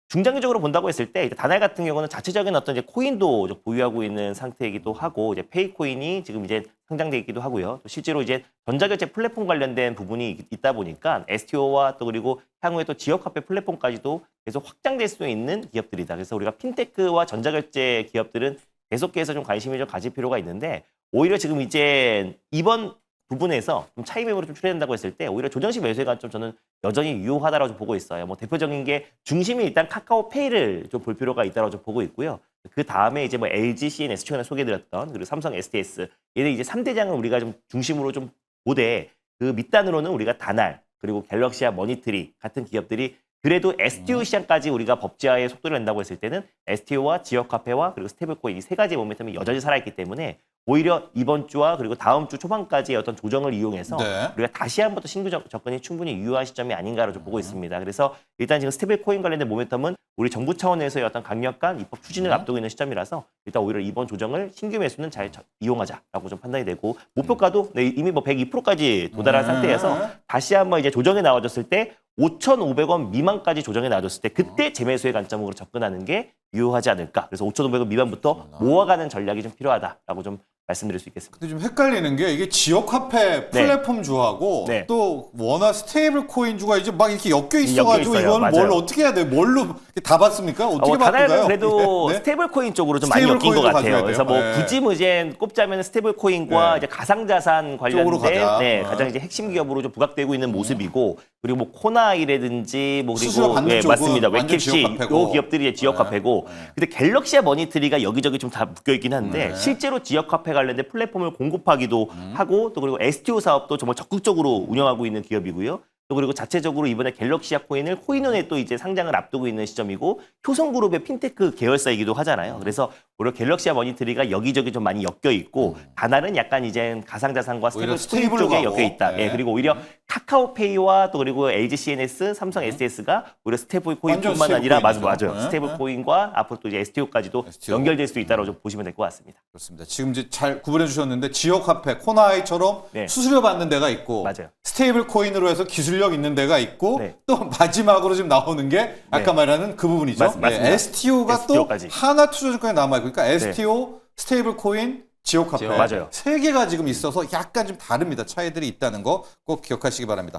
중장기적으로 본다고 했을 때 다날 같은 경우는 자체적인 어떤 이제 코인도 보유하고 있는 상태이기도 하고 이제 페이 코인이 지금 이제 상장돼 있기도 하고요. 또 실제로 이제 전자결제 플랫폼 관련된 부분이 있다 보니까 STO와 또 그리고 향후에 또 지역화폐 플랫폼까지도 계속 확장될 수 있는 기업들이다. 그래서 우리가 핀테크와 전자결제 기업들은 계속해서 좀 관심을 좀 가질 필요가 있는데 오히려 지금 이제 이번 부분에서 좀 차이 매물이 좀 출현된다고 했을 때 오히려 조정식 매수가 좀 저는 여전히 유효하다라고 보고 있어요. 뭐 대표적인 게 중심이 일단 카카오페이를 좀 볼 필요가 있다라고 좀 보고 있고요. 그 다음에 이제 뭐 LG, CNS 최근에 소개드렸던 그리고 삼성, STS 얘네 이제 3대장을 우리가 좀 중심으로 좀 보되 그 밑단으로는 우리가 다날 그리고 갤럭시와 머니트리 같은 기업들이 그래도 STO 시장까지 우리가 법제화에 속도를 낸다고 했을 때는 STO와 지역화폐와 그리고 스테이블코인 이 세 가지의 모멘텀이 여전히 살아있기 때문에 오히려 이번 주와 그리고 다음 주 초반까지의 어떤 조정을 이용해서 우리가 다시 한번 또 신규 접근이 충분히 유효한 시점이 아닌가로 좀 보고 있습니다. 그래서 일단 지금 스테이블코인 관련된 모멘텀은 우리 정부 차원에서의 어떤 강력한 입법 추진을 앞두고 있는 시점이라서 일단 오히려 이번 조정을 신규 매수는 잘 이용하자라고 좀 판단이 되고 목표가도 이미 뭐 102%까지 도달한 상태에서 다시 한번 이제 조정에 나와줬을 때 5,500원 미만까지 조정에 나와줬을 때 그때 재매수의 관점으로 접근하는 게 유효하지 않을까. 그래서 5,500원 미만부터 모아가는 전략이 좀 필요하다라고 좀 말씀드릴 수 있겠습니다. 근데 좀 헷갈리는 게 이게 지역화폐 플랫폼주하고 네. 또 워낙 스테이블 코인주가 이제 막 이렇게 엮여 있어가지고 엮여 있어요. 이거는 뭘 맞아요. 어떻게 해야 돼요? 뭘로 다 봤습니까? 어떻게 다날은 바꿀까요? 그래도 네? 스테이블 코인 쪽으로 좀 많이 스테이블 엮인 것 코인으로 같아요. 가져야 그래서 뭐 돼요. 네. 굳이 뭐 이제 꼽자면 스테이블 코인과 네. 이제 가상자산 쪽으로 관련된 가자. 가장 이제 핵심 기업으로 좀 부각되고 있는 모습이고 그리고 뭐 코나이라든지 뭐 수수료 그리고 받는 쪽은 맞습니다. 완전 웹캡시 지역화폐고. 요 기업들이 이제 지역화폐고 근데 갤럭시와 머니트리가 여기저기 좀 다 묶여 있긴 한데 네. 실제로 지역화폐 관련된 플랫폼을 공급하기도 하고 또 그리고 STO 사업도 정말 적극적으로 운영하고 있는 기업이고요. 또 그리고 자체적으로 이번에 갤럭시아 코인을 코인원에 또 이제 상장을 앞두고 있는 시점이고 효성그룹의 핀테크 계열사이기도 하잖아요. 그래서 오히려 갤럭시아 머니트리가 여기저기 좀 많이 엮여 있고 다날은 약간 이제 가상자산과 오히려 스테이블 코인 쪽에 스테이블로 엮여 있다. 가고. 네. 예, 그리고 오히려 카카오페이와 또 그리고 LG CNS, 삼성 SS가 오히려 스테이블 완전 코인뿐만 아니라 스테이블 맞아요. 코인이죠. 네. 스테이블 코인과 앞으로 또 이제 STO까지도 STO. 연결될 수 있다고 좀 보시면 될 것 같습니다. 그렇습니다. 지금 이제 잘 구분해 주셨는데 지역화폐 코나이처럼 네. 수수료 받는 데가 있고 맞아요. 스테이블 코인으로 해서 기술력 있는 데가 있고 네. 또 마지막으로 지금 나오는 게 아까 말하는 그 부분이죠. 맞습니다. STO가 STO까지. 또 하나투자증권에 남아있고 그러니까 STO, 스테이블 코인, 지역화폐 맞아요. 세 개가 지금 있어서 약간 좀 다릅니다. 차이들이 있다는 거 꼭 기억하시기 바랍니다.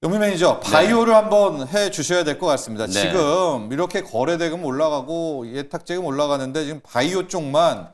영민 매니저, 바이오를 한번 해 주셔야 될 것 같습니다. 네. 지금 이렇게 거래대금 올라가고 예탁제금 올라가는데 지금 바이오 쪽만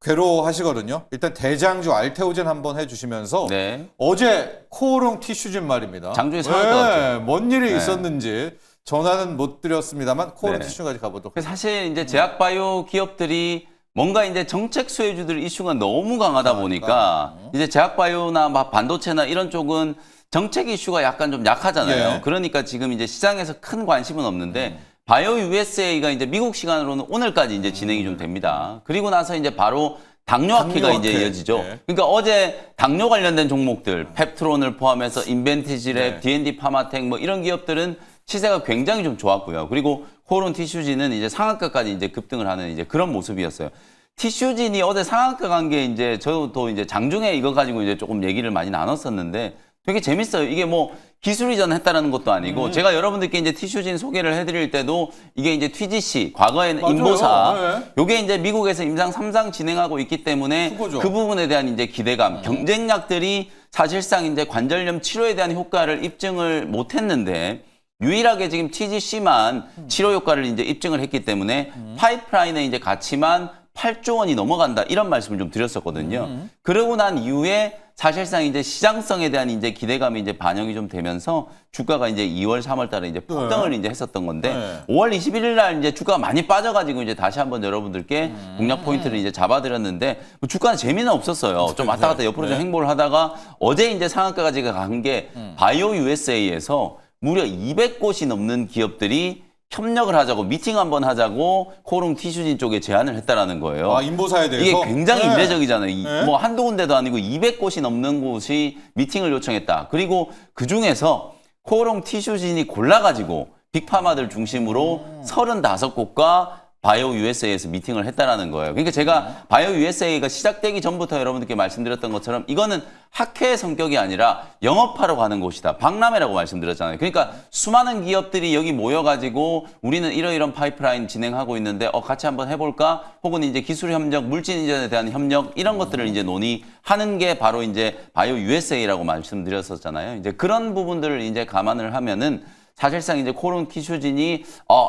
괴로워하시거든요. 일단 대장주 알테오젠 한번 해주시면서 네. 어제 코오롱 티슈진 말입니다. 장중에 상한가 왔죠. 뭔 일이 네. 있었는지 전화는 못 드렸습니다만 코오롱 네. 티슈까지 가보도록 그래서 사실 이제 제약바이오 기업들이 뭔가 이제 정책 수혜주들 이슈가 너무 강하다 보니까 이제 제약바이오나 막 반도체나 이런 쪽은 정책 이슈가 약간 좀 약하잖아요. 예. 그러니까 지금 이제 시장에서 큰 관심은 없는데 바이오 USA가 이제 미국 시간으로는 오늘까지 이제 진행이 좀 됩니다. 그리고 나서 이제 바로 당뇨학회가 당뇨학회. 이제 이어지죠. 네. 그러니까 어제 당뇨 관련된 종목들, 펩트론을 포함해서 인벤티지랩, 네. D&D 파마텍 뭐 이런 기업들은 시세가 굉장히 좀 좋았고요. 그리고 코오롱 티슈진은 이제 상한가까지 이제 급등을 하는 이제 그런 모습이었어요. 티슈진이 어제 상한가 간 게 이제 저도 이제 장중에 이거 가지고 이제 조금 얘기를 많이 나눴었는데 되게 재밌어요. 이게 뭐 기술 이전했다라는 것도 아니고 제가 여러분들께 이제 티슈진 소개를 해드릴 때도 이게 이제 TGC 과거에는 맞아요. 인보사 네. 요게 이제 미국에서 임상 3상 진행하고 있기 때문에 그거죠. 그 부분에 대한 이제 기대감, 경쟁약들이 사실상 이제 관절염 치료에 대한 효과를 입증을 못했는데 유일하게 지금 TGC만 치료 효과를 이제 입증을 했기 때문에 파이프라인의 이제 가치만 8조 원이 넘어간다 이런 말씀을 좀 드렸었거든요. 그러고 난 이후에 사실상 이제 시장성에 대한 이제 기대감이 이제 반영이 좀 되면서 주가가 이제 2월, 3월 달에 이제 폭등을 이제 했었던 건데 네. 5월 21일 날 이제 주가가 많이 빠져가지고 이제 다시 한번 여러분들께 공략 포인트를 이제 잡아드렸는데 뭐 주가는 재미는 없었어요. 좀 왔다 갔다 옆으로 좀 행보를 하다가 어제 이제 상한가까지 간 게 바이오 USA에서 무려 200곳이 넘는 기업들이 협력을 하자고 미팅 한번 하자고 코오롱 티슈진 쪽에 제안을 했다라는 거예요. 아, 인보사에 대해서 이게 굉장히 네. 이례적이잖아요. 네. 뭐 한두 군데도 아니고 200곳이 넘는 곳이 미팅을 요청했다. 그리고 그 중에서 코오롱 티슈진이 골라가지고 빅파마들 중심으로 35곳과 바이오 USA에서 미팅을 했다라는 거예요. 그러니까 제가 바이오 USA가 시작되기 전부터 여러분들께 말씀드렸던 것처럼 이거는 학회의 성격이 아니라 영업하러 가는 곳이다. 박람회라고 말씀드렸잖아요. 그러니까 수많은 기업들이 여기 모여가지고 우리는 이러이런 파이프라인 진행하고 있는데 같이 한번 해볼까? 혹은 이제 기술 협력, 물질 이전에 대한 협력 이런 것들을 이제 논의하는 게 바로 이제 바이오 USA라고 말씀드렸었잖아요. 이제 그런 부분들을 이제 감안을 하면은 사실상 이제 코오롱 티슈진이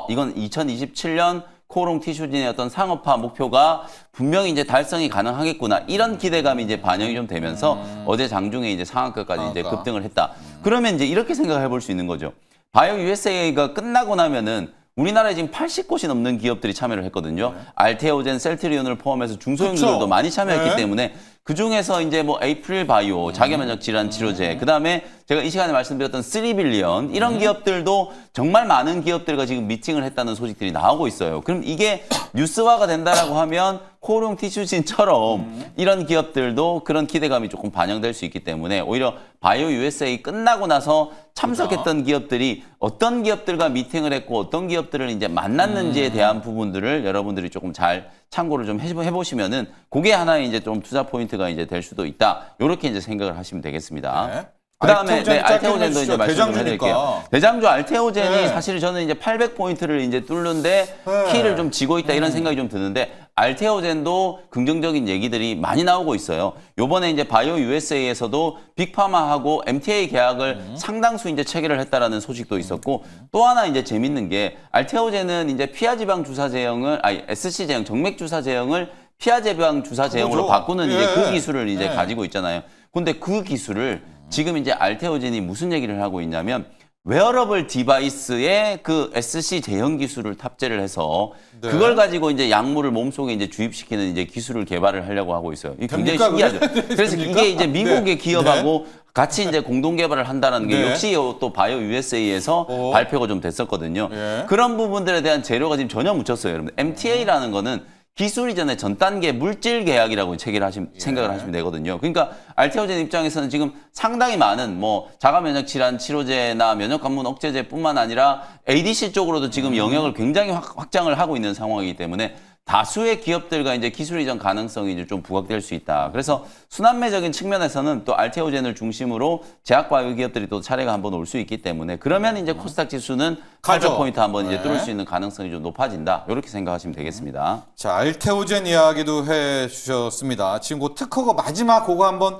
이건 2027년 코오롱 티슈진의 어떤 상업화 목표가 분명히 이제 달성이 가능하겠구나 이런 기대감이 이제 반영이 좀 되면서 어제 장중에 이제 상한가까지 이제 급등을 했다. 그러면 이제 이렇게 생각해 볼 수 있는 거죠. 바이오 USA가 끝나고 나면은 우리나라에 지금 80곳이 넘는 기업들이 참여를 했거든요. 알테오젠, 셀트리온을 포함해서 중소형들도 그쵸? 많이 참여했기 네. 때문에 그 중에서 이제 뭐 에이프릴 바이오, 자기면역 질환 치료제, 그 다음에 제가 이 시간에 말씀드렸던 3빌리언 이런 기업들도 정말 많은 기업들과 지금 미팅을 했다는 소식들이 나오고 있어요. 그럼 이게 뉴스화가 된다라고 하면 코오롱 티슈진처럼 이런 기업들도 그런 기대감이 조금 반영될 수 있기 때문에 오히려 바이오 USA 끝나고 나서 참석했던 기업들이 어떤 기업들과 미팅을 했고 어떤 기업들을 이제 만났는지에 대한 부분들을 여러분들이 조금 잘 참고를 좀 해보시면은 그게 하나의 이제 좀 투자 포인트가 이제 될 수도 있다. 이렇게 이제 생각을 하시면 되겠습니다. 네. 그다음에 알테오젠도 이제 말씀 좀 대장주니까. 해드릴게요. 대장주 알테오젠이 네. 사실 저는 이제 800포인트를 이제 뚫는데 네. 키를 좀 지고 있다 이런 생각이 좀 드는데 알테오젠도 긍정적인 얘기들이 많이 나오고 있어요. 요번에 이제 바이오 USA에서도 빅파마하고 MTA 계약을 상당수 이제 체결을 했다라는 소식도 있었고 또 하나 이제 재밌는 게 알테오젠은 이제 피하지방 주사 제형을 SC 제형 정맥 주사 제형을 피하지방 주사 제형으로 그거죠. 바꾸는 이제 그 예. 기술을 이제 예. 가지고 있잖아요. 근데 그 기술을 지금 이제 알테오젠이 무슨 얘기를 하고 있냐면 웨어러블 디바이스에 그 SC 제형 기술을 탑재를 해서 네. 그걸 가지고 이제 약물을 몸속에 이제 주입시키는 이제 기술을 개발을 하려고 하고 있어요. 이게 굉장히 됩니까, 신기하죠. 그래서 됩니까? 이게 이제 미국의 네. 기업하고 같이 이제 공동 개발을 한다는 게 네. 역시 또 바이오 USA에서 발표가 좀 됐었거든요. 예. 그런 부분들에 대한 재료가 지금 전혀 묻혔어요, 여러분. MTA라는 거는 기술이잖아요. 전 단계 물질 계약이라고 생각을 하시면 되거든요. 그러니까 알테오젠 입장에서는 지금 상당히 많은 뭐 자가 면역 질환 치료제나 면역 관문 억제제뿐만 아니라 ADC 쪽으로도 지금 영역을 굉장히 확장을 하고 있는 상황이기 때문에 다수의 기업들과 이제 기술 이전 가능성이 이제 좀 부각될 수 있다. 그래서 순환매적인 측면에서는 또 알테오젠을 중심으로 제약바이오 기업들이 또 차례가 한번 올 수 있기 때문에 그러면 이제 코스닥 지수는 가죠. 800포인트 한번 이제 네. 뚫을 수 있는 가능성이 좀 높아진다. 이렇게 생각하시면 되겠습니다. 자, 알테오젠 이야기도 해주셨습니다. 지금 그 특허가 마지막 그거 한번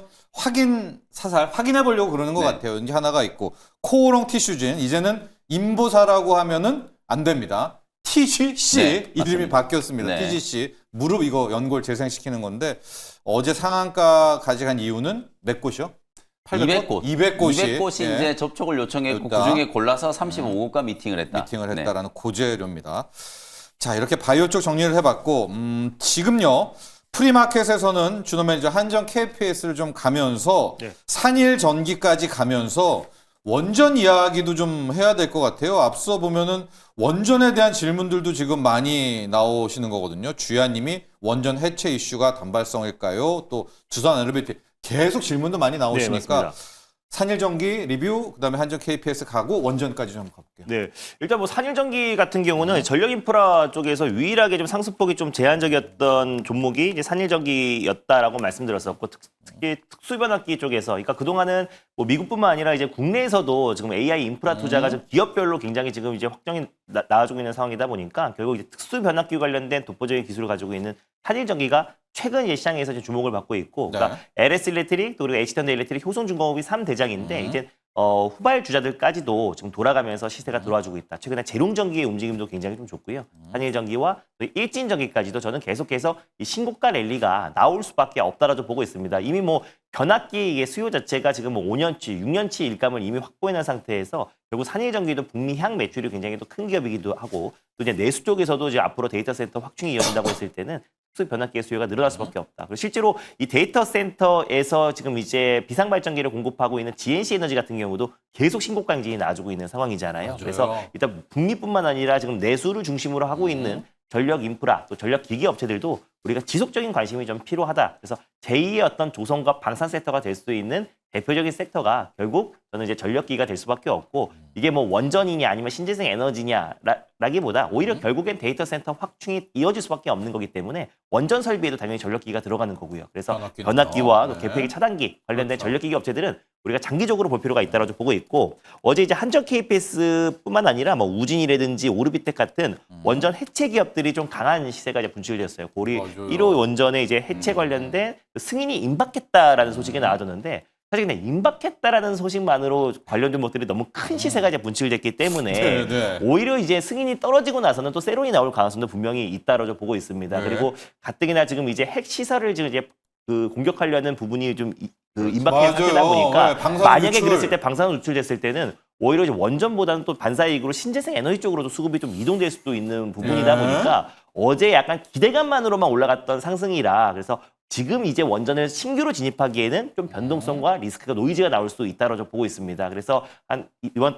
사살 확인해 보려고 그러는 것 네. 같아요. 이제 하나가 있고 코오롱 티슈진 이제는 인보사라고 하면은 안 됩니다. TGC 네, 이름이 맞습니다. 바뀌었습니다. 네. TGC 무릎 이거 연골 재생시키는 건데 어제 상한가 가져간 이유는 몇 곳이요? 200곳. 200곳이 200곳이 예, 이제 접촉을 요청했고 있다. 그중에 골라서 35곳과 미팅을 했다. 미팅을 네. 했다라는 고재료입니다. 자, 이렇게 바이오 쪽 정리를 해봤고 지금요 프리마켓에서는 준호 매니저 한정 KPS를 좀 가면서 네. 산일 전기까지 가면서 원전 이야기도 좀 해야 될 것 같아요. 앞서 보면은 원전에 대한 질문들도 지금 많이 나오시는 거거든요. 주야님이 원전 해체 이슈가 단발성일까요? 또 두산 엘리베이터 계속 질문도 많이 나오시니까 맞습니다. 산일전기 리뷰, 그다음에 한전 KPS 가고 원전까지 좀 가볼게요. 네, 일단 뭐 산일전기 같은 경우는 전력 인프라 쪽에서 유일하게 좀 상승폭이 좀 제한적이었던 종목이 이제 산일전기였다라고 말씀드렸었고 특히 특수변압기 쪽에서, 그러니까 그동안은 뭐 미국뿐만 아니라 이제 국내에서도 지금 AI 인프라 투자가 좀 기업별로 굉장히 지금 이제 확정이 나와주고 있는 상황이다 보니까 결국 이제 특수변압기 관련된 독보적인 기술을 가지고 있는 산일전기가 최근 이제 시장에서 이제 주목을 받고 있고, 그러니까 LS 일렉트릭 또 그리고 HT 일렉트릭 효성중공업이 3대장인데 이제 후발 주자들까지도 지금 돌아가면서 시세가 들어와주고 있다. 최근에 재룡전기의 움직임도 굉장히 좀 좋고요. 한일전기와 또 일진전기까지도 저는 계속해서 이 신고가 랠리가 나올 수밖에 없다라고 보고 있습니다. 이미 뭐 변압기의 수요 자체가 지금 뭐 5년치, 6년치 일감을 이미 확보해놓은 상태에서 결국 산일전기도 북미 향 매출이 굉장히 또 큰 기업이기도 하고, 또 이제 내수 쪽에서도 이제 앞으로 데이터 센터 확충이 이어진다고 했을 때는 변압기의 수요가 늘어날 수밖에 없다. 그리고 실제로 이 데이터 센터에서 지금 이제 비상발전기를 공급하고 있는 GNC 에너지 같은 경우도 계속 신고가 행진이 나와주고 있는 상황이잖아요. 맞아요. 그래서 일단 북미뿐만 아니라 지금 내수를 중심으로 하고 있는 전력 인프라 또 전력 기기 업체들도 우리가 지속적인 관심이 좀 필요하다. 그래서 제2의 어떤 조선과 방산 섹터가 될 수 있는 대표적인 섹터가 결국 저는 이제 전력기가 될 수밖에 없고, 이게 뭐 원전이냐 아니면 신재생 에너지냐라기보다 오히려 결국엔 데이터 센터 확충이 이어질 수밖에 없는 거기 때문에 원전 설비에도 당연히 전력기가 들어가는 거고요. 그래서 변압기는요. 변압기와 또 네. 개폐기 차단기 관련된 그렇죠. 전력기기 업체들은 우리가 장기적으로 볼 필요가 있다고 보고 있고, 어제 이제 한전 KPS뿐만 아니라 뭐 우진이라든지 오르비텍 같은 원전 해체 기업들이 좀 강한 시세가 이제 분출됐어요. 고리 맞아요. 1호 원전의 이제 해체 관련된 승인이 임박했다라는 소식이 나와줬는데, 사실 그냥 임박했다라는 소식만으로 관련된 것들이 너무 큰 시세가 이제 분출됐기 때문에 네, 네. 오히려 이제 승인이 떨어지고 나서는 또 세론이 나올 가능성도 분명히 있다라고 보고 있습니다. 네. 그리고 가뜩이나 지금 이제 핵 시설을 지금 이제 그 공격하려는 부분이 좀 임박한 맞아요. 상태다 보니까 네, 방사능 만약에 유출. 그랬을 때 방사능 유출됐을 때는 오히려 이제 원전보다는 또 반사이익으로 신재생 에너지 쪽으로도 수급이 좀 이동될 수도 있는 부분이다 네. 보니까 어제 약간 기대감만으로만 올라갔던 상승이라, 그래서 지금 이제 원전을 신규로 진입하기에는 좀 변동성과 리스크가 노이즈가 나올 수 있다고 보고 있습니다. 그래서 한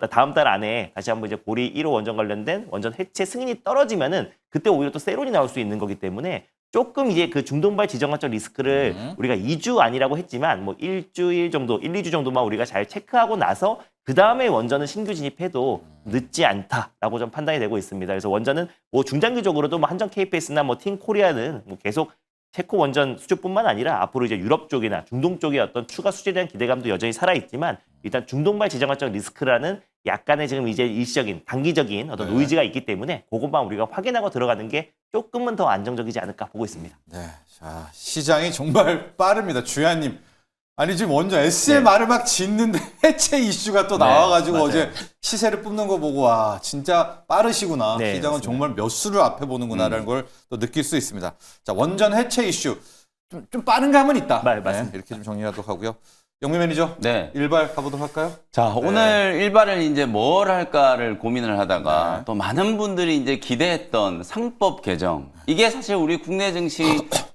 다음 달 안에 다시 한번 이제 보리 1호 원전 관련된 원전 해체 승인이 떨어지면은 그때 오히려 또 세론이 나올 수 있는 거기 때문에 조금 이제 그 중동발 지정학적 리스크를 우리가 2주 아니라고 했지만 뭐 일주일 정도, 1, 2주 정도만 우리가 잘 체크하고 나서 그 다음에 원전은 신규 진입해도 늦지 않다라고 좀 판단이 되고 있습니다. 그래서 원전은 뭐 중장기적으로도 뭐 한전 KPS나 뭐 팀 코리아는 뭐 계속 체코 원전 수주뿐만 아니라 앞으로 이제 유럽 쪽이나 중동 쪽의 어떤 추가 수주에 대한 기대감도 여전히 살아있지만 일단 중동발 지정학적 리스크라는 약간의 지금 이제 일시적인 단기적인 어떤 노이즈가 있기 때문에 그것만 우리가 확인하고 들어가는 게 조금은 더 안정적이지 않을까 보고 있습니다. 네, 자 시장이 정말 빠릅니다. 주야님. 아니 지금 원전 SMR을 막 짓는데 해체 이슈가 또 나와가지고 맞아요. 어제 시세를 뽑는 거 보고 와 진짜 빠르시구나. 네, 시장은 맞습니다. 정말 몇 수를 앞에 보는구나라는 걸 또 느낄 수 있습니다. 자 원전 해체 이슈 좀 빠른 감은 있다. 맞습니다. 이렇게 좀 정리하도록 하고요. 영미 매니저 네. 일발 가보도록 할까요? 자, 오늘 일발을 이제 뭘 할까를 고민을 하다가 네. 또 많은 분들이 이제 기대했던 상법 개정. 이게 사실 우리 국내 증시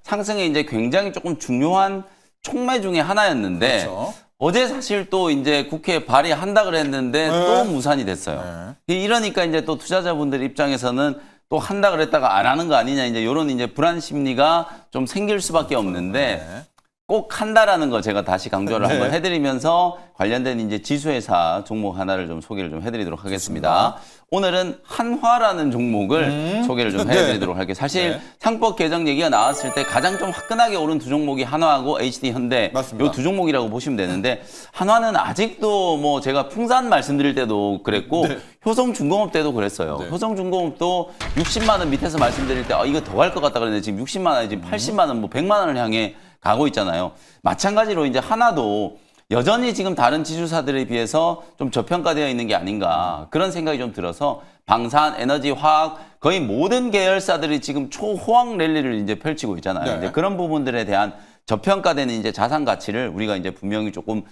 상승에 이제 굉장히 조금 중요한 촉매 중에 하나였는데 그렇죠. 어제 사실 또 이제 국회에 발의한다 그랬는데 네. 또 무산이 됐어요. 이러니까 이제 또 투자자분들 입장에서는 또 한다 그랬다가 안 하는 거 아니냐 이제 이런 이제 불안 심리가 좀 생길 수밖에 없는데 네. 꼭 한다라는 거 제가 다시 강조를 네. 한번 해드리면서 관련된 이제 지수회사 종목 하나를 좀 소개를 좀 해드리도록 하겠습니다. 오늘은 한화라는 종목을 소개를 좀 네. 해드리도록 할게요. 사실 네. 상법 개정 얘기가 나왔을 때 가장 좀 화끈하게 오른 두 종목이 한화하고 HD 현대 맞습니다. 요 두 종목이라고 보시면 되는데 한화는 아직도 뭐 제가 풍산 말씀드릴 때도 그랬고 네. 효성중공업 때도 그랬어요. 네. 효성중공업도 60만 원 밑에서 말씀드릴 때 이거 더 갈 것 같다 그랬는데 지금 60만 원이 지금 80만 원, 뭐 100만 원을 향해 가고 있잖아요. 마찬가지로 이제 하나도 여전히 지금 다른 지주사들에 비해서 좀 저평가되어 있는 게 아닌가 그런 생각이 좀 들어서 방산, 에너지, 화학 거의 모든 계열사들이 지금 초호황 랠리를 이제 펼치고 있잖아요. 네. 이제 그런 부분들에 대한 저평가되는 이제 자산 가치를 우리가 이제 분명히 조금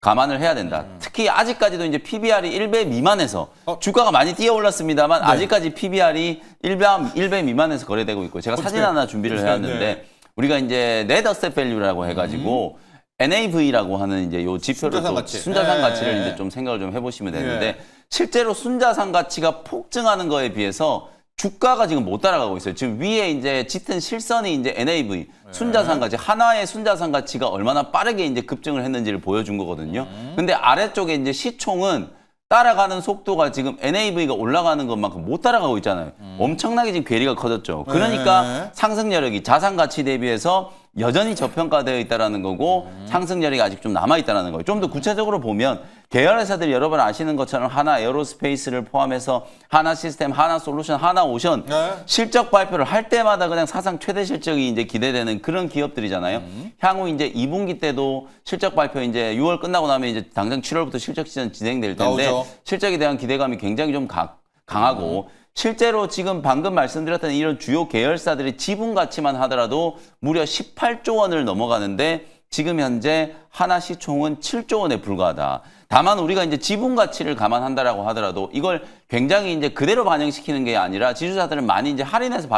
감안을 해야 된다. 특히 아직까지도 이제 PBR이 1배 미만에서 주가가 많이 뛰어 올랐습니다만 아직까지 PBR이 1배 미만에서 거래되고 있고 제가 사진 하나 준비를 해왔는데 네. 우리가 이제 net asset value라고 해가지고 NAV라고 하는 이제 요 지표를 순자산 또 가치. 순자산 네. 가치를 이제 좀 생각을 좀 해보시면 되는데 네. 실제로 순자산 가치가 폭증하는 거에 비해서 주가가 지금 못 따라가고 있어요. 지금 위에 이제 짙은 실선이 이제 NAV 순자산 가치 하나의 순자산 가치가 얼마나 빠르게 이제 급증을 했는지를 보여준 거거든요. 근데 아래쪽에 이제 시총은 따라가는 속도가 지금 NAV가 올라가는 것만큼 못 따라가고 있잖아요. 엄청나게 지금 괴리가 커졌죠. 그러니까 네. 상승 여력이 자산 가치 대비해서 여전히 저평가되어 있다라는 거고 상승 여력이 아직 좀 남아 있다는 거예요. 좀 더 구체적으로 보면 계열 회사들이 여러분 아시는 것처럼 하나 에어로스페이스를 포함해서 하나 시스템, 하나 솔루션, 하나 오션 네. 실적 발표를 할 때마다 그냥 사상 최대 실적이 이제 기대되는 그런 기업들이잖아요. 향후 이제 2분기 때도 실적 발표 이제 6월 끝나고 나면 이제 당장 7월부터 실적 시즌 진행될 텐데 나오죠. 실적에 대한 기대감이 굉장히 좀 강하고 실제로 지금 방금 말씀드렸던 이런 주요 계열사들의 지분 가치만 하더라도 무려 18조 원을 넘어가는데 지금 현재 하나 시총은 7조 원에 불과하다. 다만 우리가 이제 지분 가치를 감안한다라고 하더라도 이걸 굉장히 이제 그대로 반영시키는 게 아니라 지주사들은 많이 이제 할인해서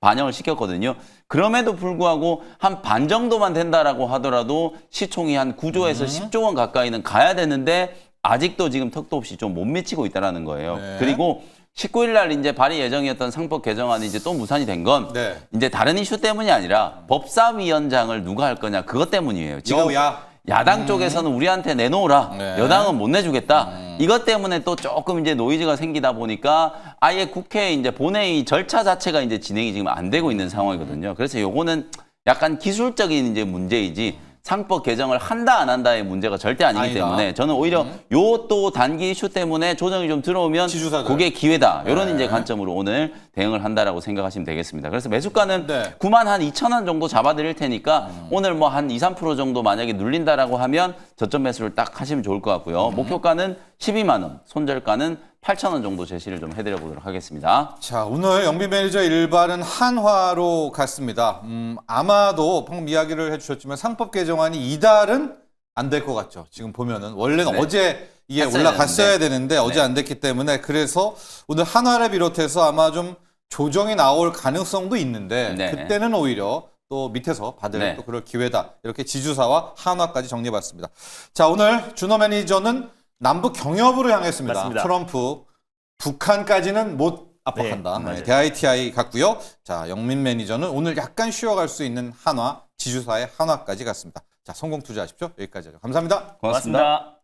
반영을 시켰거든요. 그럼에도 불구하고 한 반 정도만 된다라고 하더라도 시총이 한 9조에서 10조 원 가까이는 가야 되는데 아직도 지금 턱도 없이 좀 못 미치고 있다라는 거예요. 네. 그리고 19일 날 이제 발의 예정이었던 상법 개정안이 이제 또 무산이 된 건 네. 이제 다른 이슈 때문이 아니라 법사위원장을 누가 할 거냐 그것 때문이에요. 지금 여야. 야당 쪽에서는 우리한테 내놓으라. 네. 여당은 못 내주겠다. 이것 때문에 또 조금 이제 노이즈가 생기다 보니까 아예 국회 이제 본회의 절차 자체가 이제 진행이 지금 안 되고 있는 상황이거든요. 그래서 요거는 약간 기술적인 이제 문제이지 상법 개정을 한다 안 한다의 문제가 절대 아니기 아니다. 때문에 저는 오히려 요 또 단기 이슈 때문에 조정이 좀 들어오면 지주사들. 그게 기회다. 이런 네. 이제 관점으로 오늘 대응을 한다라고 생각하시면 되겠습니다. 그래서 매수가는 네. 9만 한 2천 원 정도 잡아드릴 테니까 오늘 뭐 한 2, 3% 정도 만약에 눌린다라고 하면 저점 매수를 딱 하시면 좋을 것 같고요. 목표가는 12만 원, 손절가는 8천 원 정도 제시를 좀 해드려 보도록 하겠습니다. 자, 오늘 영빈 매니저 일발은 한화로 갔습니다. 아마도 방금 이야기를 해주셨지만 상법 개정안이 이달은 안 될 것 같죠. 지금 보면은 원래는 네. 어제 이게 했어야 올라갔어야 되는데 어제 네. 안 됐기 때문에 그래서 오늘 한화를 비롯해서 아마 좀 조정이 나올 가능성도 있는데 네. 그때는 오히려 또 밑에서 받을 네. 또 그럴 기회다. 이렇게 지주사와 한화까지 정리해봤습니다. 자, 오늘 준호 매니저는 남북 경협으로 향했습니다. 맞습니다. 트럼프 북한까지는 못 압박한다. 네, 맞아요. 대ITI 갔고요. 자, 영민 매니저는 오늘 약간 쉬어갈 수 있는 한화, 지주사의 한화까지 갔습니다. 자, 성공 투자하십시오. 여기까지 하죠. 감사합니다. 고맙습니다. 고맙습니다.